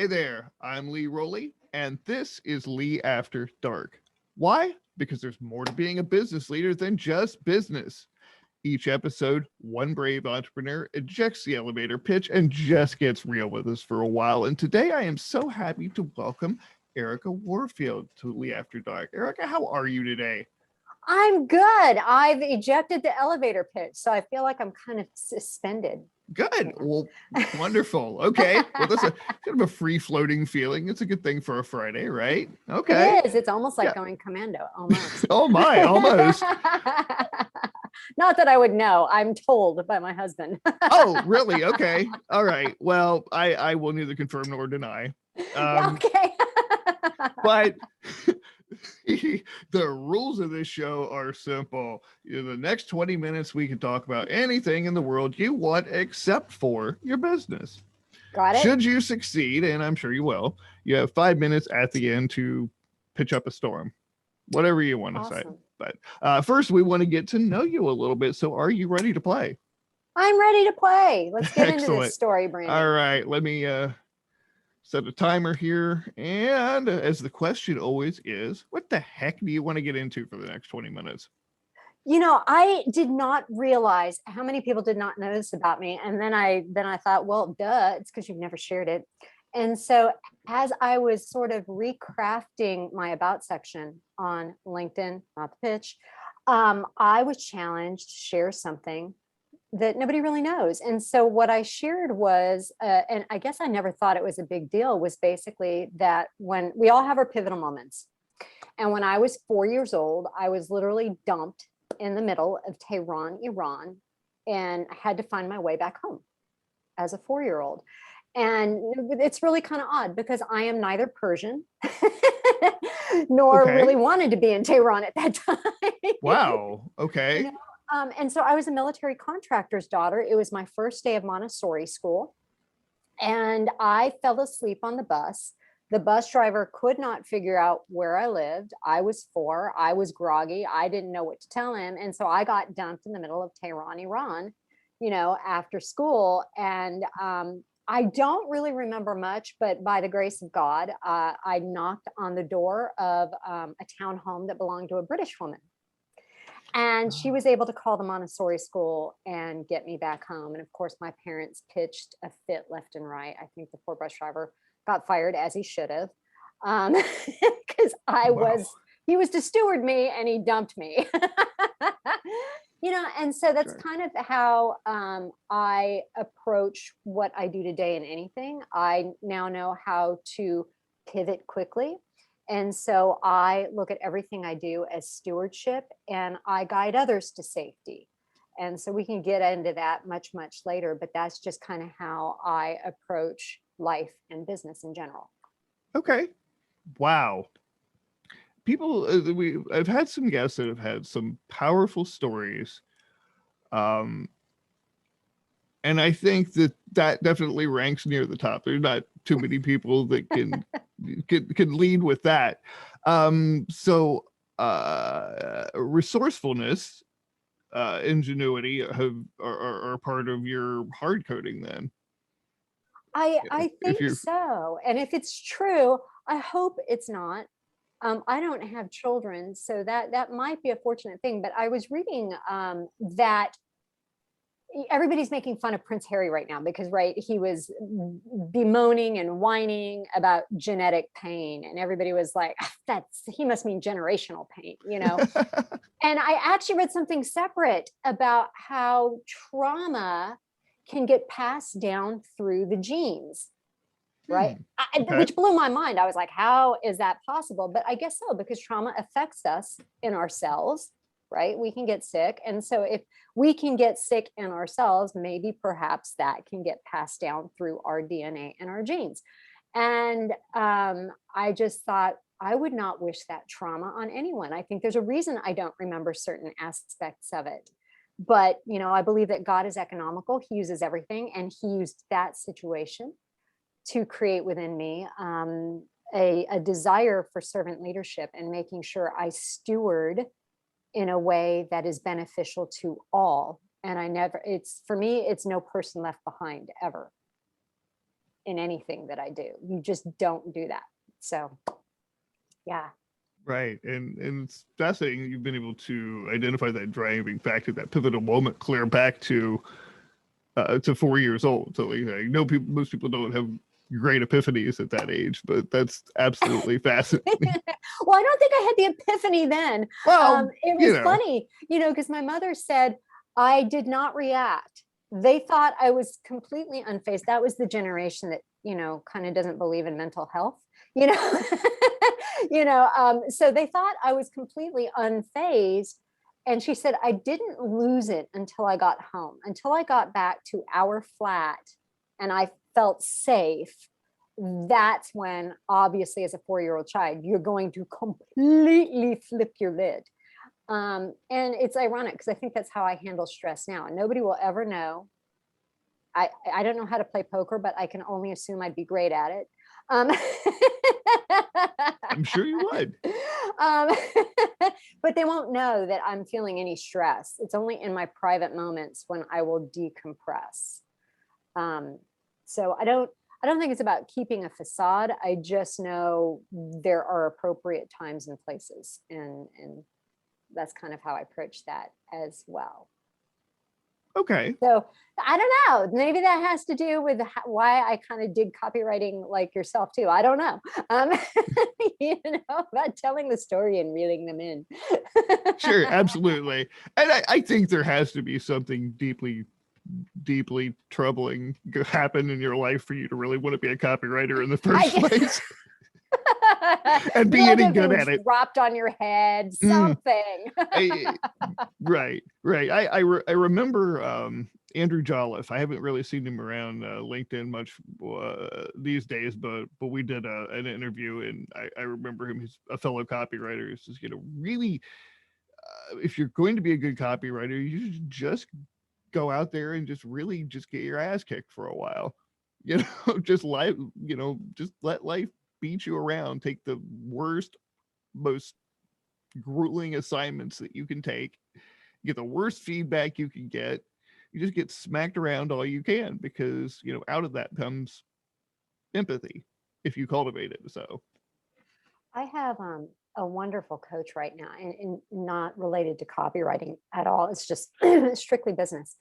Hey there, I'm Lee Rowley, and this is Lee After Dark. Why? Because there's more to being a business leader than just business. Each episode, one brave entrepreneur ejects the elevator pitch and just gets real with us for a while. And today I am so happy to welcome Erika Warfield to Lee After Dark. Erika, how are you today? I'm good. I've ejected the elevator pitch, so I feel like I'm kind of suspended. Good. Well, wonderful. Okay. Well, that's a kind of a free floating feeling. It's a good thing for a Friday, right? Okay. It is. It's almost like Yeah. going commando, almost. Oh my, almost. Not that I would know. I'm told by my husband. Oh, really? Okay. All right. Well, I will neither confirm nor deny. Okay. But the rules of this show are simple. In the next 20 minutes, we can talk about anything in the world you want except for your business. Got it. Should you succeed, and I'm sure you will, you have 5 minutes at the end to pitch up a storm, whatever you want to say. But first, we want to get to know you a little bit. So are you ready to play? I'm ready to play. Let's get into Excellent. this story, Brandon. All right. Let me set a timer here. And as the question always is, what the heck do you want to get into for the next 20 minutes? You know, I did not realize how many people did not know this about me. And then I thought, well, duh, it's because you've never shared it. And so as I was sort of recrafting my about section on LinkedIn, not the pitch, I was challenged to share something that nobody really knows. And so what I shared was, and I guess I never thought it was a big deal, was basically that when we all have our pivotal moments. And when I was 4 years old, I was literally dumped in the middle of Tehran, Iran, and I had to find my way back home as a 4-year-old. And it's really kind of odd because I am neither Persian nor really wanted to be in Tehran at that time. Wow. Okay. You know? And so I was a military contractor's daughter. It was my first day of Montessori school. And I fell asleep on the bus. The bus driver could not figure out where I lived. I was 4. I was groggy. I didn't know what to tell him. And so I got dumped in the middle of Tehran, Iran, after school. And I don't really remember much, but by the grace of God, I knocked on the door of a townhome that belonged to a British woman. And she was able to call the Montessori school and get me back home. And of course, my parents pitched a fit left and right. I think the poor bus driver got fired, as he should have, because he was to steward me and he dumped me. And so that's kind of how I approach what I do today in anything. I now know how to pivot quickly. And so I look at everything I do as stewardship, and I guide others to safety. And so we can get into that much, much later, but that's just kind of how I approach life and business in general. Okay. Wow. People, I've had some guests that have had some powerful stories. And I think that definitely ranks near the top. There's not too many people that can lead with that. So resourcefulness, ingenuity are part of your hard coding then. I think so. And if it's true, I hope it's not. I don't have children, so that might be a fortunate thing. But I was reading that everybody's making fun of Prince Harry right now because, he was bemoaning and whining about genetic pain. And everybody was like, he must mean generational pain, And I actually read something separate about how trauma can get passed down through the genes, right? Which blew my mind. I was like, how is that possible? But I guess so, because trauma affects us in ourselves, right? We can get sick. And so if we can get sick in ourselves, maybe perhaps that can get passed down through our DNA and our genes. And I just thought, I would not wish that trauma on anyone. I think there's a reason I don't remember certain aspects of it. But, I believe that God is economical. He uses everything. And he used that situation to create within me a desire for servant leadership and making sure I steward in a way that is beneficial to all. And for me, it's no person left behind ever. in anything that I do. You just don't do that. So, yeah. Right. And it's fascinating that you've been able to identify that driving factor, that pivotal moment, clear back to 4 years old. So like, I know most people don't have great epiphanies at that age, but that's absolutely fascinating. Well, I don't think I had the epiphany then. Well, it was funny, because my mother said I did not react. They thought I was completely unfazed. That was the generation that, kind of doesn't believe in mental health, so they thought I was completely unfazed. And she said, I didn't lose it until I got home, until I got back to our flat and I felt safe. That's when, obviously, as a 4-year-old child, you're going to completely flip your lid. And it's ironic because I think that's how I handle stress now. And nobody will ever know. I don't know how to play poker, but I can only assume I'd be great at it. I'm sure you would. But they won't know that I'm feeling any stress. It's only in my private moments when I will decompress. So I don't think it's about keeping a facade. I just know there are appropriate times and places, and that's kind of how I approach that as well. Okay. So I don't know. Maybe that has to do with why I kind of dig copywriting like yourself too. I don't know. About telling the story and reeling them in. Sure, absolutely. And I think there has to be something deeply troubling happen in your life for you to really want to be a copywriter in the first place. And be any good at it. Dropped on your head, something. Right. I remember Andrew Jolliffe. I haven't really seen him around LinkedIn much these days, but we did an interview, and I remember him. He's a fellow copywriter. He says, really, if you're going to be a good copywriter, you should just go out there and just get your ass kicked for a while. Just let life beat you around. Take the worst, most grueling assignments that you can take, get the worst feedback you can get. You just get smacked around all you can, because out of that comes empathy if you cultivate it. So I have a wonderful coach right now, and not related to copywriting at all. It's just strictly business.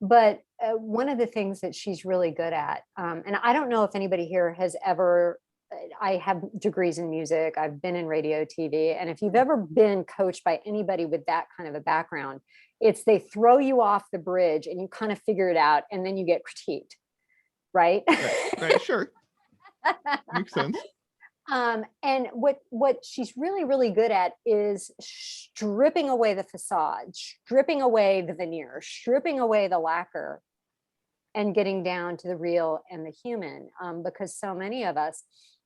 But one of the things that she's really good at, and I don't know if anybody here has ever, I have degrees in music, I've been in radio, TV, and if you've ever been coached by anybody with that kind of a background, it's they throw you off the bridge and you kind of figure it out, and then you get critiqued, right? Right, sure. Makes sense. And what she's really, really good at is stripping away the facade, stripping away the veneer, stripping away the lacquer, and getting down to the real and the human. Because so many of us,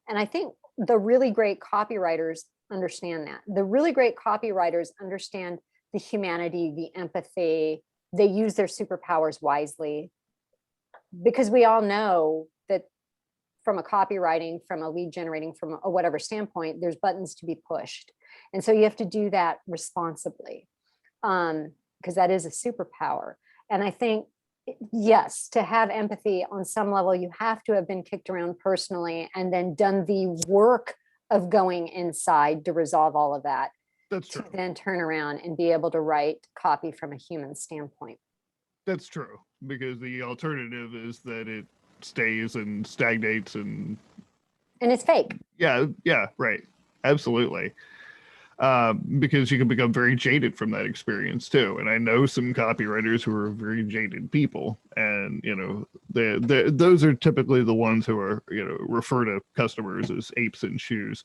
and I think the really great copywriters understand that. The really great copywriters understand the humanity, the empathy. They use their superpowers wisely, because we all know that from a copywriting, from a lead generating, from a whatever standpoint, there's buttons to be pushed. And so you have to do that responsibly, because that is a superpower. And I think, yes, to have empathy on some level, you have to have been kicked around personally and then done the work of going inside to resolve all of that. That's true. To then turn around and be able to write copy from a human standpoint. That's true, because the alternative is that it stays and stagnates and it's fake. Yeah, right. Absolutely. Because you can become very jaded from that experience too. And I know some copywriters who are very jaded people, and those are typically the ones who are refer to customers as apes in shoes.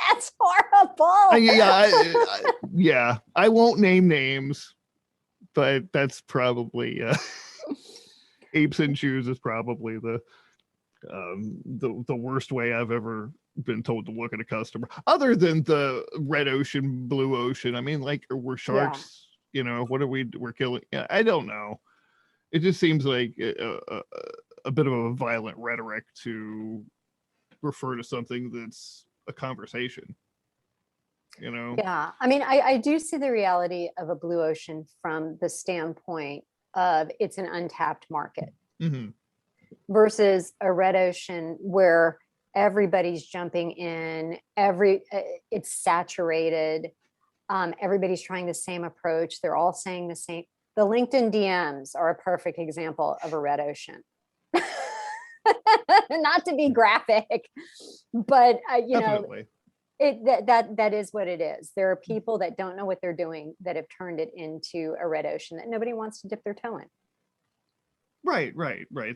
That's horrible. Yeah, I won't name names, but that's probably apes in shoes is probably the worst way I've ever been told to look at a customer, other than the red ocean, blue ocean. I mean, like, we're sharks, what are we're killing? Yeah, I don't know. It just seems like a bit of a violent rhetoric to refer to something that's a conversation. Yeah, I mean, I do see the reality of a blue ocean from the standpoint of it's an untapped market. versus a red ocean where everybody's jumping in, it's saturated. Everybody's trying the same approach. They're all saying the same. The LinkedIn DMs are a perfect example of a red ocean. Not to be graphic, but Definitely. that is what it is. There are people that don't know what they're doing that have turned it into a red ocean that nobody wants to dip their toe in. Right.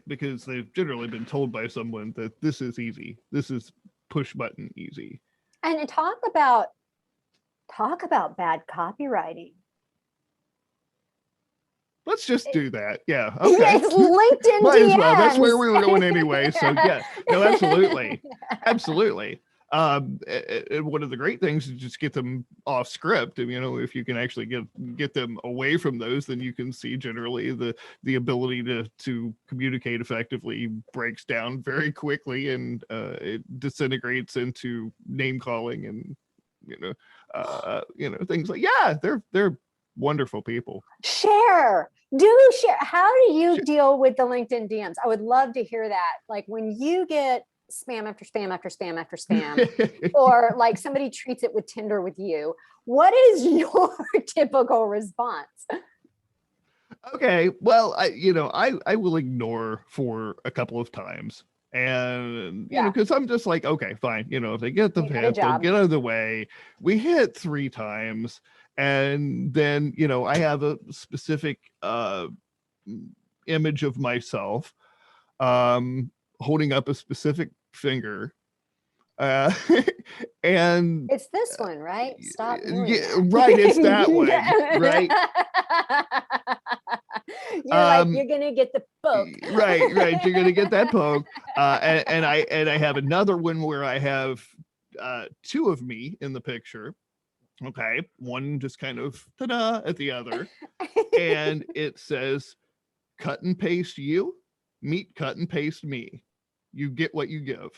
Because they've generally been told by someone that this is easy. This is push button easy. And talk about bad copywriting. Let's just do that. Yeah. Okay. Yeah, it's LinkedIn Might DMs. as well. That's where we were going anyway. So yeah, no, absolutely. Absolutely. And one of the great things is just get them off script. And, if you can actually get them away from those, then you can see generally the ability to communicate effectively breaks down very quickly, and it disintegrates into name calling and, things like, yeah, they're wonderful people. Share. How do you deal with the LinkedIn DMs? I would love to hear that. Like when you get spam after spam after spam after spam, or like somebody treats it with Tinder with you, what is your typical response? Okay, well, I will ignore for a couple of times, and because I'm just like, okay, fine, if they get the hit, they'll get out of the way. We hit 3 times, and then I have a specific image of myself holding up a specific finger, and it's this one, right? Stop. Right, it's that one, right? You're gonna get the poke. right, you're gonna get that poke. And I have another one where I have 2 of me in the picture. Okay, one just kind of ta-da at the other, and it says, cut and paste you, meet cut and paste me. You get what you give.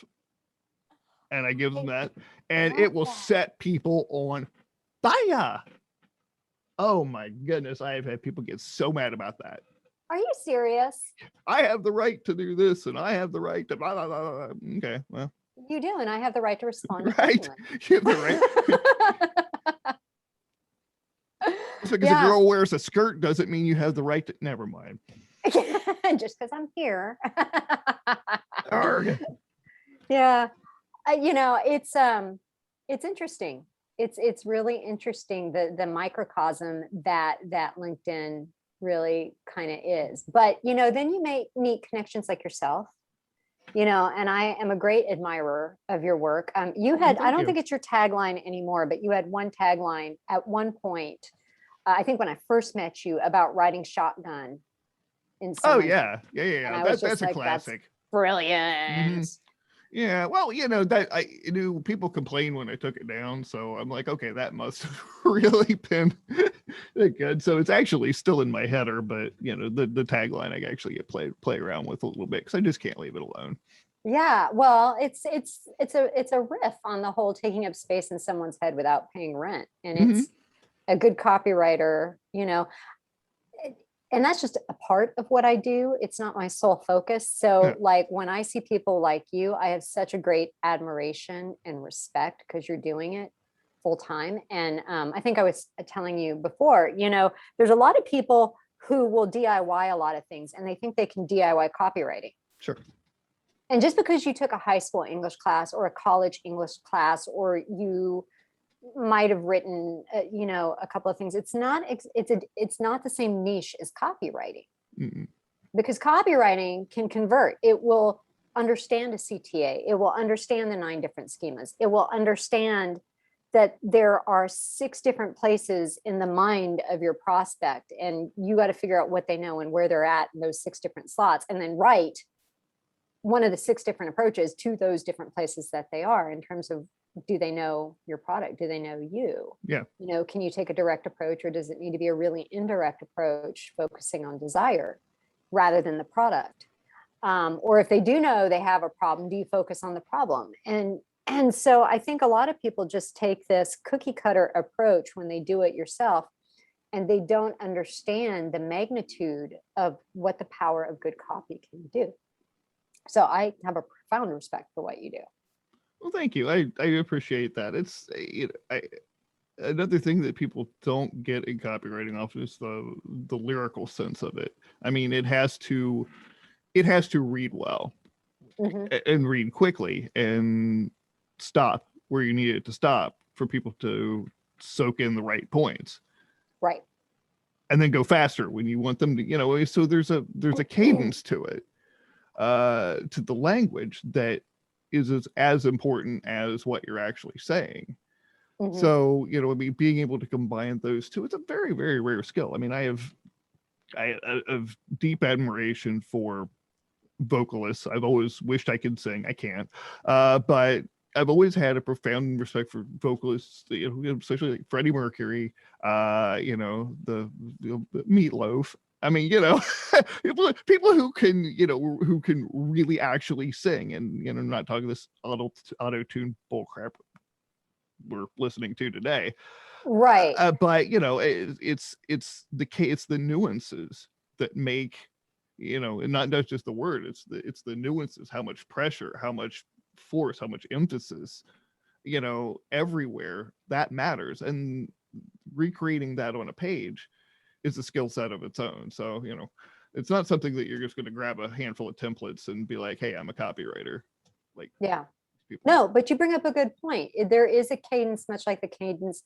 And I give them that, and it will set people on fire. Oh my goodness, I have had people get so mad about that. Are you serious? I have the right to do this, and I have the right to blah, blah, blah, blah. Okay, well. You do, and I have the right to respond. Right, you have the right. Just because a girl wears a skirt doesn't mean you have the right to. Never mind. Just because I'm here. Arrgh. Yeah, it's interesting. It's really interesting, the microcosm that LinkedIn really kind of is. But then you may meet connections like yourself. And I am a great admirer of your work. You had, I don't think it's your tagline anymore, but you had one tagline at one point. I think when I first met you, about riding shotgun. Oh yeah. That's a classic. That's brilliant. Yeah, well, that I knew people complain when I took it down, so I'm like, okay, that must have really been good. So it's actually still in my header, but the tagline I actually get play around with a little bit because I just can't leave it alone. Yeah, well, it's a riff on the whole taking up space in someone's head without paying rent, and it's a good copywriter, and that's just a part of what I do. It's not my sole focus. So like when I see people like you, I have such a great admiration and respect because you're doing it full time. And I think I was telling you before, there's a lot of people who will DIY a lot of things and they think they can DIY copywriting. Sure. And just because you took a high school English class or a college English class, or you might have written, a couple of things, it's not the same niche as copywriting. Because copywriting can convert. It will understand a CTA. It will understand the 9 different schemas. It will understand that there are 6 different places in the mind of your prospect, and you got to figure out what they know and where they're at in those 6 different slots, and then write one of the 6 different approaches to those different places that they are, in terms of, do they know your product? Do they know you? Yeah. Can you take a direct approach, or does it need to be a really indirect approach focusing on desire rather than the product? Or if they do know they have a problem, do you focus on the problem? And so I think a lot of people just take this cookie cutter approach when they do it yourself, and they don't understand the magnitude of what the power of good copy can do. So I have a profound respect for what you do. Well, thank you. I appreciate that. It's another thing that people don't get in copywriting often is the lyrical sense of it. I mean, it has to read well and read quickly and stop where you need it to stop for people to soak in the right points. Right. And then go faster when you want them to, so there's a cadence to it, to the language that is as important as what you're actually saying. So, I mean, being able to combine those two, it's a very, very rare skill. I mean, I have deep admiration for vocalists. I've always wished I could sing. I can't. But I've always had a profound respect for vocalists, especially like Freddie Mercury, the Meatloaf. I mean, people who can really actually sing, and I'm not talking this auto-tune bullcrap we're listening to today, right? But it's the nuances that make, and not just the word, it's the nuances, how much pressure, how much force, how much emphasis, everywhere that matters, and recreating that on a page is a skill set of its own. So it's not something that you're just going to grab a handful of templates and be like, hey, I'm a copywriter. Like, yeah. No, but you bring up a good point. There is a cadence, much like the cadence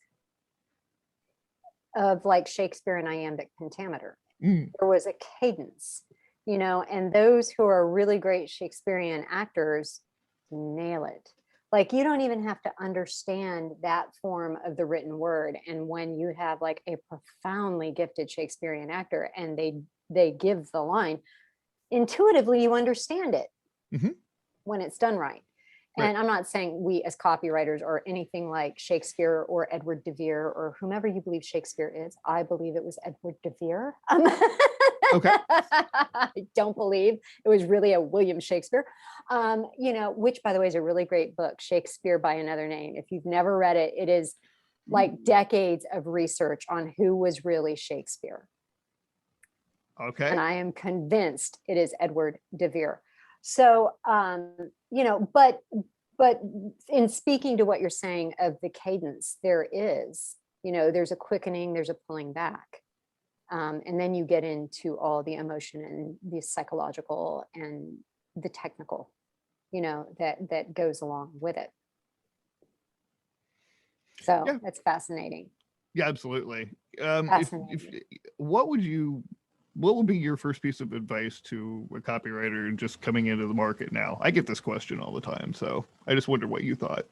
of like Shakespeare and iambic pentameter. There was a cadence, and those who are really great Shakespearean actors nail it. Like, you don't even have to understand that form of the written word. And when you have like a profoundly gifted Shakespearean actor and they give the line, intuitively you understand it when it's done right. And I'm not saying we as copywriters are anything like Shakespeare or Edward de Vere or whomever you believe Shakespeare is. I believe it was Edward de Vere. Okay. I don't believe it was really a William Shakespeare, which, by the way, is a really great book, Shakespeare by Another Name. If you've never read it, it is like decades of research on who was really Shakespeare. Okay. And I am convinced it is Edward de Vere. So, but in speaking to what you're saying of the cadence, there is, there's a quickening, there's a pulling back. And then you get into all the emotion and the psychological and the technical, that goes along with it. So yeah. That's fascinating. Yeah, absolutely. What would be your first piece of advice to a copywriter just coming into the market now? I get this question all the time, so I just wonder what you thought.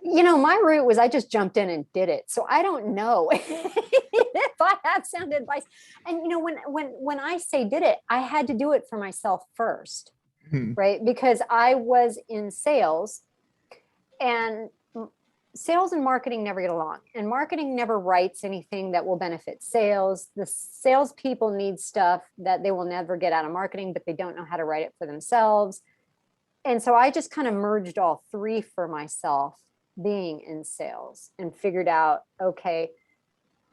My route was I just jumped in and did it. So I don't know if I have sound advice. And when I say did it, I had to do it for myself first, right? Because I was in sales, and sales and marketing never get along, and marketing never writes anything that will benefit sales. The salespeople need stuff that they will never get out of marketing, but they don't know how to write it for themselves. And so I just kind of merged all three for myself, being in sales, and figured out, okay.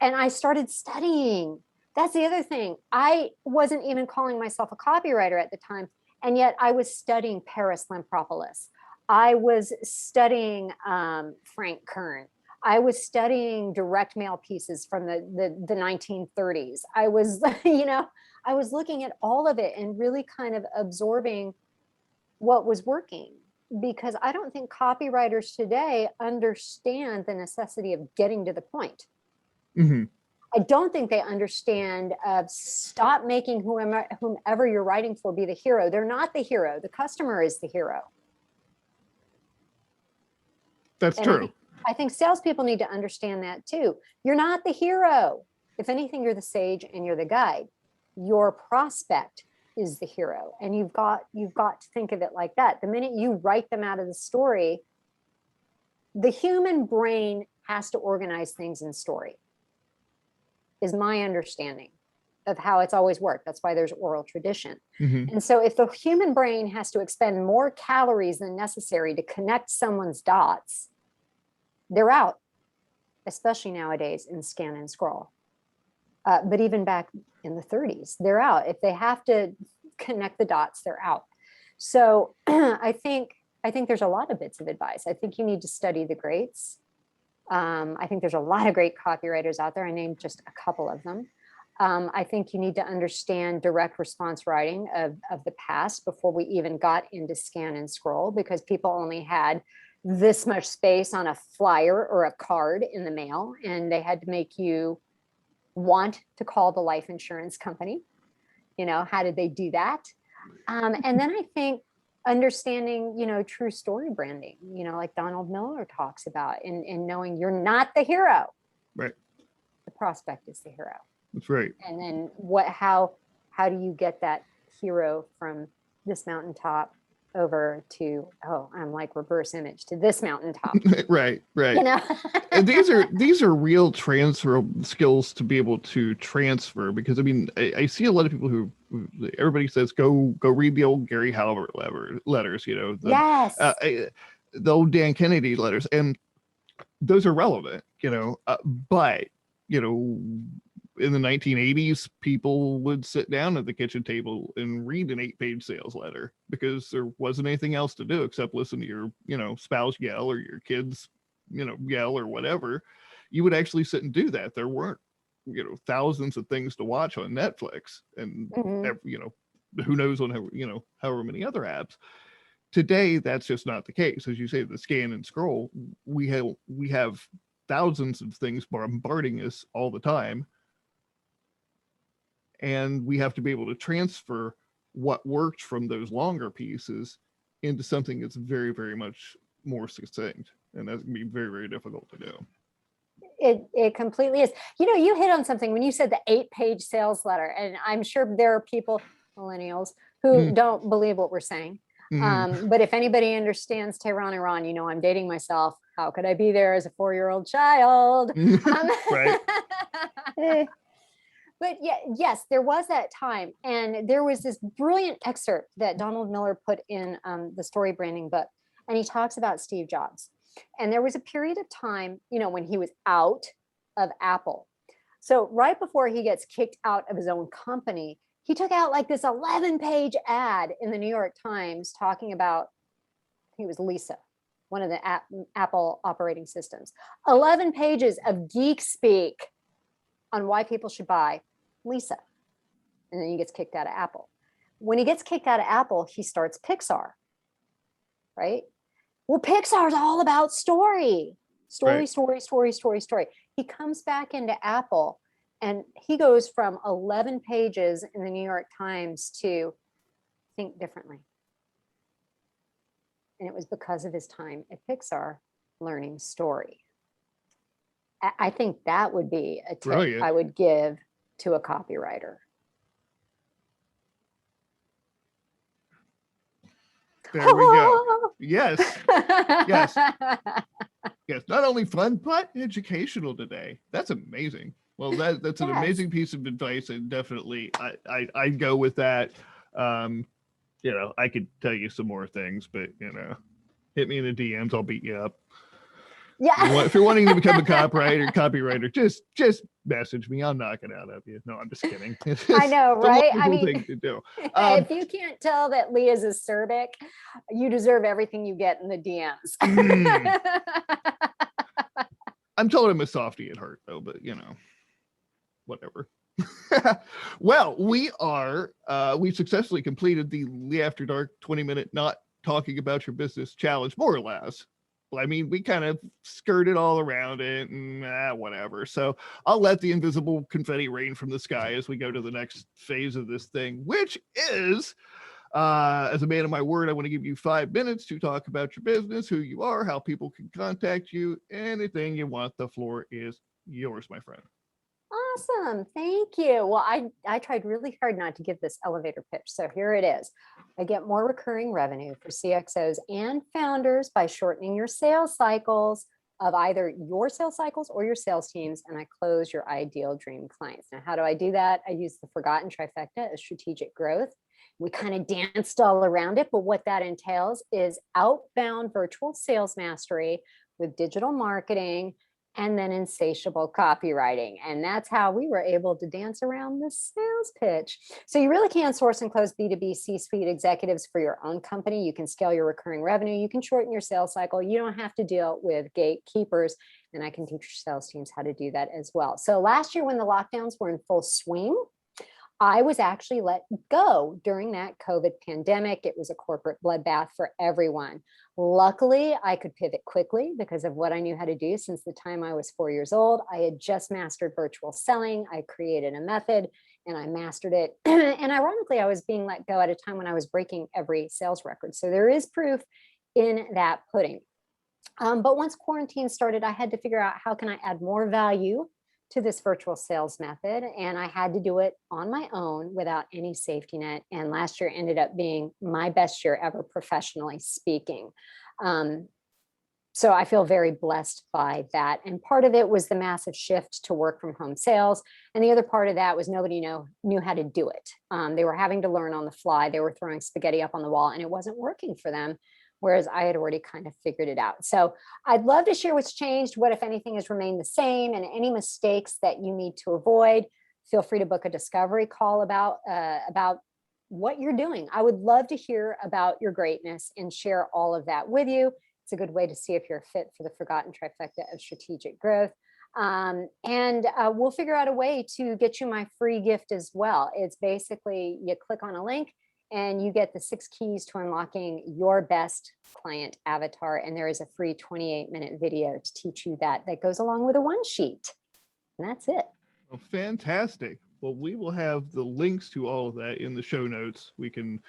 And I started studying. That's the other thing. I wasn't even calling myself a copywriter at the time. And yet I was studying Paris Lampropoulos. I was studying Frank Kern. I was studying direct mail pieces from the 1930s. I was, I was looking at all of it and really kind of absorbing what was working, because I don't think copywriters today understand the necessity of getting to the point. I don't think they understand stop making whomever you're writing for be the hero. They're not the hero. The customer is the hero. That's true. I think salespeople need to understand that too. You're not the hero. If anything, you're the sage and you're the guide. Your prospect is the hero. And you've got to think of it like that. The minute you write them out of the story, the human brain has to organize things in story, is my understanding of how it's always worked. That's why there's oral tradition. And so if the human brain has to expend more calories than necessary to connect someone's dots, they're out, especially nowadays in scan and scroll. But even back in the 30s, they're out. If they have to connect the dots, they're out. So I think there's a lot of bits of advice. I think you need to study the greats. I think there's a lot of great copywriters out there. I named just a couple of them. I think you need to understand direct response writing of the past before we even got into scan and scroll, because people only had this much space on a flyer or a card in the mail, and they had to make you want to call the life insurance company. How did they do that? And then I think understanding, true story branding, like Donald Miller talks about, and knowing you're not the hero. Right. The prospect is the hero. That's right. And then how do you get that hero from this mountaintop over to, I'm like reverse image to this mountaintop. Right. And these are real transferable skills to be able to transfer, because I see a lot of people who everybody says go read the old Gary Halbert letters, Yes. The old Dan Kennedy letters, and those are relevant, but in the 1980s, people would sit down at the kitchen table and read an 8-page sales letter because there wasn't anything else to do except listen to your, spouse yell or your kids, yell or whatever. You would actually sit and do that. There weren't, thousands of things to watch on Netflix and, who knows on, however many other apps. Today, that's just not the case. As you say, the scan and scroll, we have thousands of things bombarding us all the time. And we have to be able to transfer what worked from those longer pieces into something that's very, very much more succinct. And that's going to be very, very difficult to do. It completely is. You hit on something when you said the 8-page sales letter. And I'm sure there are people, millennials, who don't believe what we're saying. But if anybody understands Tehran, Iran, I'm dating myself. How could I be there as a 4-year-old child? Right. But yes, there was that time. And there was this brilliant excerpt that Donald Miller put in the story branding book. And he talks about Steve Jobs. And there was a period of time, when he was out of Apple. So right before he gets kicked out of his own company, he took out like this 11-page ad in the New York Times talking about, I think it was Lisa, one of the Apple operating systems. 11 pages of geek speak on why people should buy Lisa. And then he gets kicked out of Apple. When he gets kicked out of Apple, he starts Pixar, right? Well, Pixar's all about story. Story. He comes back into Apple and he goes from 11 pages in the New York Times to think differently. And it was because of his time at Pixar learning story. I think that would be a tip Brilliant. I would give to a copywriter. There we go. Yes. Not only fun, but educational today. That's amazing. Well, that's an amazing piece of advice, and definitely I'd go with that. I could tell you some more things, but hit me in the DMs. I'll beat you up. Yeah. If you're wanting to become a copywriter, just message me. I'll knock it out of you. No, I'm just kidding. I know, right? Thing to do. If you can't tell that Lee is acerbic, you deserve everything you get in the DMs. I'm told I'm a softie at heart, though, but whatever. Well, we successfully completed the Lee After Dark 20-minute not talking about your business challenge, more or less. We kind of skirted all around it and whatever. So I'll let the invisible confetti rain from the sky as we go to the next phase of this thing, which is, as a man of my word, I want to give you 5 minutes to talk about your business, who you are, how people can contact you, anything you want. The floor is yours, my friend. Awesome. Thank you. Well, I tried really hard not to give this elevator pitch. So here it is. I get more recurring revenue for CXOs and founders by shortening your sales cycles of either your sales cycles or your sales teams. And I close your ideal dream clients. Now, how do I do that? I use the forgotten trifecta of strategic growth. We kind of danced all around it, but what that entails is outbound virtual sales mastery with digital marketing and then insatiable copywriting. And that's how we were able to dance around the sales pitch. So you really can source and close B2B C-suite executives for your own company. You can scale your recurring revenue. You can shorten your sales cycle. You don't have to deal with gatekeepers. And I can teach your sales teams how to do that as well. So last year when the lockdowns were in full swing, I was actually let go during that COVID pandemic. It was a corporate bloodbath for everyone. Luckily, I could pivot quickly because of what I knew how to do since the time I was 4 years old. I had just mastered virtual selling. I created a method and I mastered it. And ironically, I was being let go at a time when I was breaking every sales record. So there is proof in that pudding. But once quarantine started, I had to figure out how can I add more value to this virtual sales method. And I had to do it on my own without any safety net. And last year ended up being my best year ever, professionally speaking. So I feel very blessed by that. And part of it was the massive shift to work from home sales. And the other part of that was nobody knew how to do it. They were having to learn on the fly. They were throwing spaghetti up on the wall and it wasn't working for them. Whereas I had already kind of figured it out. So I'd love to share what's changed, what, if anything, has remained the same, and any mistakes that you need to avoid. Feel free to book a discovery call about what you're doing. I would love to hear about your greatness and share all of that with you. It's a good way to see if you're a fit for the forgotten trifecta of strategic growth. And we'll figure out a way to get you my free gift as well. It's basically you click on a link, and you get the 6 keys to unlocking your best client avatar. And there is a free 28-minute video to teach you that goes along with a one sheet. And that's it. Oh, fantastic. Well, we will have the links to all of that in the show notes. We can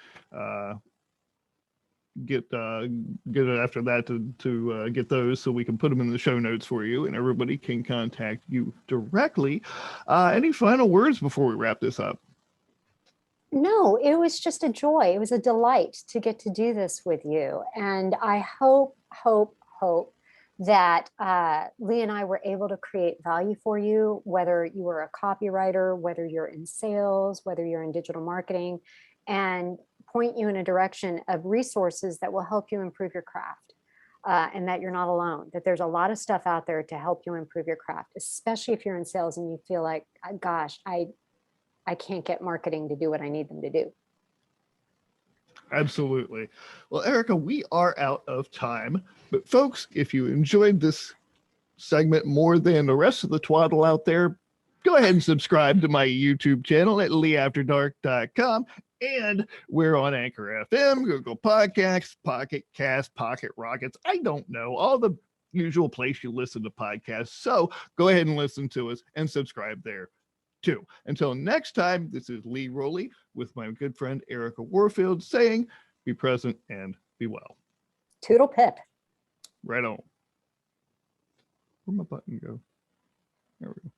get it after that to get those, so we can put them in the show notes for you and everybody can contact you directly. Any final words before we wrap this up? No, it was just a joy. It was a delight to get to do this with you. And I hope that Lee and I were able to create value for you, whether you were a copywriter, whether you're in sales, whether you're in digital marketing, and point you in a direction of resources that will help you improve your craft. And that you're not alone, that there's a lot of stuff out there to help you improve your craft, especially if you're in sales and you feel like, gosh, I can't get marketing to do what I need them to do. Absolutely. Well, Erika, we are out of time. But folks, if you enjoyed this segment more than the rest of the twaddle out there, go ahead and subscribe to my YouTube channel at leeafterdark.com. And we're on Anchor FM, Google Podcasts, Pocket Cast, Pocket Rockets. I don't know, all the usual place you listen to podcasts. So go ahead and listen to us and subscribe there too. Until next time, this is Lee Rowley with my good friend Erika Warfield saying, be present and be well. Toodle pip. Right on. Where'd my button go? There we go.